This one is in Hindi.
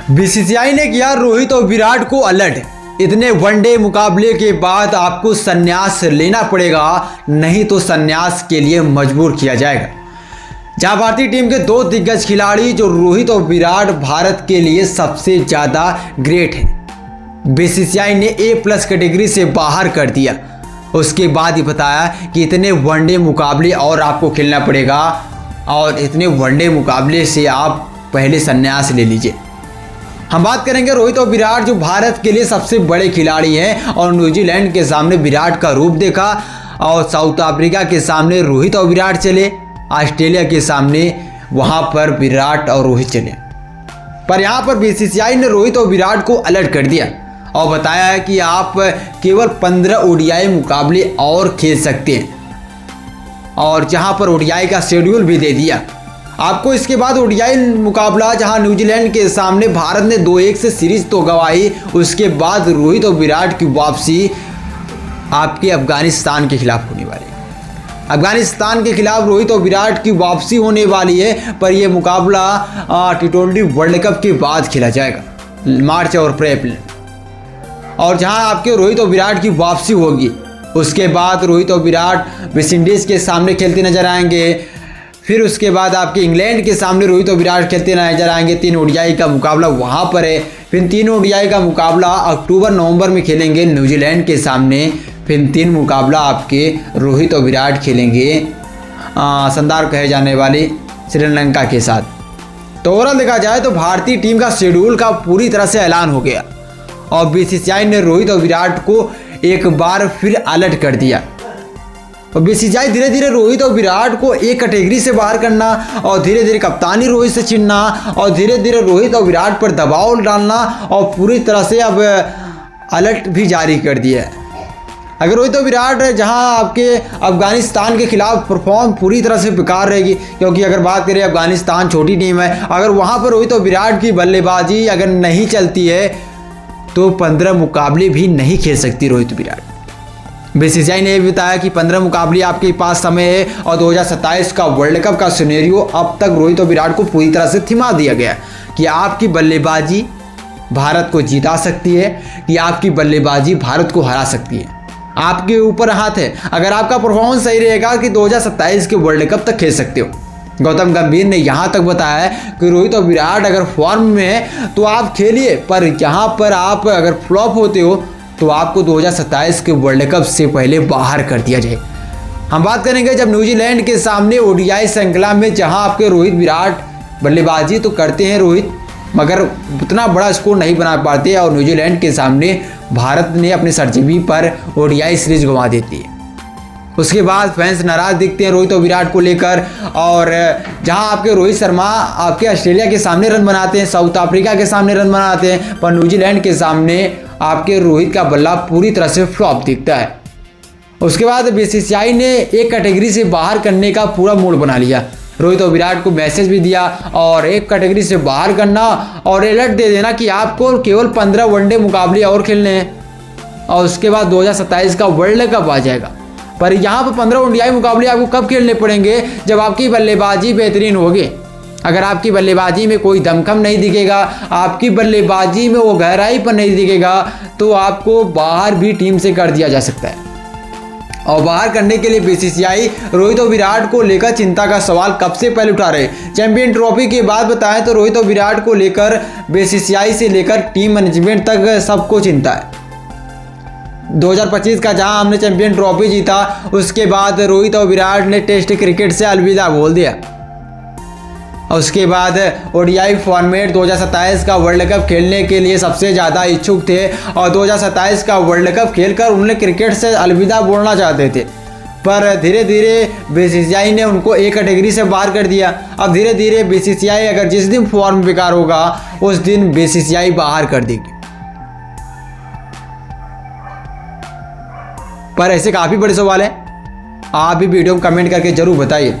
बीसीसीआई ने किया रोहित और विराट को अलर्ट। इतने वनडे मुकाबले के बाद आपको संन्यास लेना पड़ेगा, नहीं तो संन्यास के लिए मजबूर किया जाएगा। जहां भारतीय टीम के दो दिग्गज खिलाड़ी जो रोहित और विराट भारत के लिए सबसे ज़्यादा ग्रेट हैं, बीसीसीआई ने A+ कैटेगरी से बाहर कर दिया। उसके बाद ही बताया कि इतने वनडे मुकाबले और आपको खेलना पड़ेगा और इतने वनडे मुकाबले से आप पहले संन्यास ले लीजिए। हम बात करेंगे रोहित और विराट जो भारत के लिए सबसे बड़े खिलाड़ी हैं और न्यूजीलैंड के सामने विराट का रूप देखा और साउथ अफ्रीका के सामने रोहित और विराट चले, ऑस्ट्रेलिया के सामने वहां पर विराट और रोहित चले। पर यहां पर बीसीसीआई ने रोहित और विराट को अलर्ट कर दिया और बताया है कि आप केवल 15 ODI मुकाबले और खेल सकते हैं और जहां पर ODI का शेड्यूल भी दे दिया आपको। इसके बाद ODI मुकाबला जहां न्यूजीलैंड के सामने भारत ने 2-1 से सीरीज तो गंवाई, उसके बाद रोहित और विराट की वापसी आपके अफगानिस्तान के खिलाफ होने वाली है। अफगानिस्तान के खिलाफ रोहित और विराट की वापसी होने वाली है, पर यह मुकाबला T20 वर्ल्ड कप के बाद खेला जाएगा, मार्च और अप्रैल, और जहां आपके रोहित और विराट की वापसी होगी। उसके बाद रोहित और विराट वेस्टइंडीज़ के सामने खेलते नजर आएंगे। फिर उसके बाद आपके इंग्लैंड के सामने रोहित और विराट खेलते नजर आएंगे। 3 ODI का मुकाबला वहाँ पर है। फिर 3 ODI का मुकाबला अक्टूबर-नवंबर में खेलेंगे न्यूजीलैंड के सामने। फिर 3 मुकाबला आपके रोहित और विराट खेलेंगे शानदार कहे जाने वाली श्रीलंका के साथ। तो ओवरऑल देखा जाए तो भारतीय टीम का शेड्यूल का पूरी तरह से ऐलान हो गया और बीसीसीआई ने रोहित और विराट को एक बार फिर अलर्ट कर दिया। और बीसीसीआई धीरे धीरे रोहित और विराट को एक कैटेगरी से बाहर करना और धीरे धीरे कप्तानी रोहित से छीनना और धीरे धीरे रोहित और विराट पर दबाव डालना और पूरी तरह से अब अलर्ट भी जारी कर दिया है। अगर रोहित और विराट जहां आपके अफगानिस्तान के खिलाफ परफॉर्म पूरी तरह से बेकार रहेगी, क्योंकि अगर बात करें अफगानिस्तान छोटी टीम है, अगर वहां पर रोहित और विराट की बल्लेबाजी अगर नहीं चलती है तो 15 मुकाबले भी नहीं खेल सकती रोहित विराट। बीसीसीआई ने भी बताया कि 15 मुकाबले आपके पास समय है और 2027 का वर्ल्ड कप का सिनेरियो अब तक रोहित और विराट को पूरी तरह से थमा दिया गया कि आपकी बल्लेबाजी भारत को जिता सकती है, कि आपकी बल्लेबाजी भारत को हरा सकती है। आपके ऊपर हाथ है। अगर आपका परफॉर्मेंस सही रहेगा कि 2027 के वर्ल्ड कप तक खेल सकते हो। गौतम गंभीर ने यहाँ तक बताया है कि रोहित और विराट अगर फॉर्म में है तो आप खेलिए, पर यहाँ पर आप अगर फ्लॉप होते हो तो आपको 2027 के वर्ल्ड कप से पहले बाहर कर दिया जाए। हम बात करेंगे जब न्यूजीलैंड के सामने ODI श्रृंखला में जहां आपके रोहित विराट बल्लेबाजी तो करते हैं रोहित, मगर उतना बड़ा स्कोर नहीं बना पाते और न्यूजीलैंड के सामने भारत ने अपने सरजमी पर ODI सीरीज गंवा देती है। उसके बाद फैंस नाराज दिखते हैं रोहित और विराट को लेकर, और जहां आपके रोहित शर्मा आपके ऑस्ट्रेलिया के सामने रन बनाते हैं, साउथ अफ्रीका के सामने रन बनाते हैं, पर न्यूजीलैंड के सामने आपके रोहित का बल्ला पूरी तरह से फ्लॉप दिखता है। उसके बाद बीसीसीआई ने एक कैटेगरी से बाहर करने का पूरा मूड बना लिया। रोहित और विराट को मैसेज भी दिया और एक कैटेगरी से बाहर करना और अलर्ट दे देना कि आपको केवल 15 वनडे मुकाबले और खेलने हैं और उसके बाद 2027 का वर्ल्ड कप आ जाएगा। पर यहाँ पर 15 ODI मुकाबले आपको कब खेलने पड़ेंगे? जब आपकी बल्लेबाजी बेहतरीन होगी। अगर आपकी बल्लेबाजी में कोई दमखम नहीं दिखेगा, आपकी बल्लेबाजी में वो गहराई पर नहीं दिखेगा, तो आपको बाहर भी टीम से कर दिया जा सकता है। और बाहर करने के लिए बीसीसीआई रोहित और विराट को लेकर चिंता का सवाल कब से पहले उठा रहे। चैंपियन ट्रॉफी की बात बताएं तो रोहित और विराट को लेकर बीसीसीआई से लेकर टीम मैनेजमेंट तक सबको चिंता है। 2025 का जहां हमने चैंपियन ट्रॉफी जीता, उसके बाद रोहित और विराट ने टेस्ट क्रिकेट से अलविदा बोल दिया। उसके बाद ODI फॉर्मेट 2027 का वर्ल्ड कप खेलने के लिए सबसे ज़्यादा इच्छुक थे और 2027 का वर्ल्ड कप खेलकर उन्हें क्रिकेट से अलविदा बोलना चाहते थे, पर धीरे धीरे बीसीसीआई ने उनको एक कैटेगरी से बाहर कर दिया। अब धीरे धीरे बीसीसीआई अगर जिस दिन फॉर्म बेकार होगा उस दिन बीसीसीआई बाहर कर देगी। पर ऐसे काफ़ी बड़े सवाल हैं, आप भी वीडियो में कमेंट करके ज़रूर बताइए।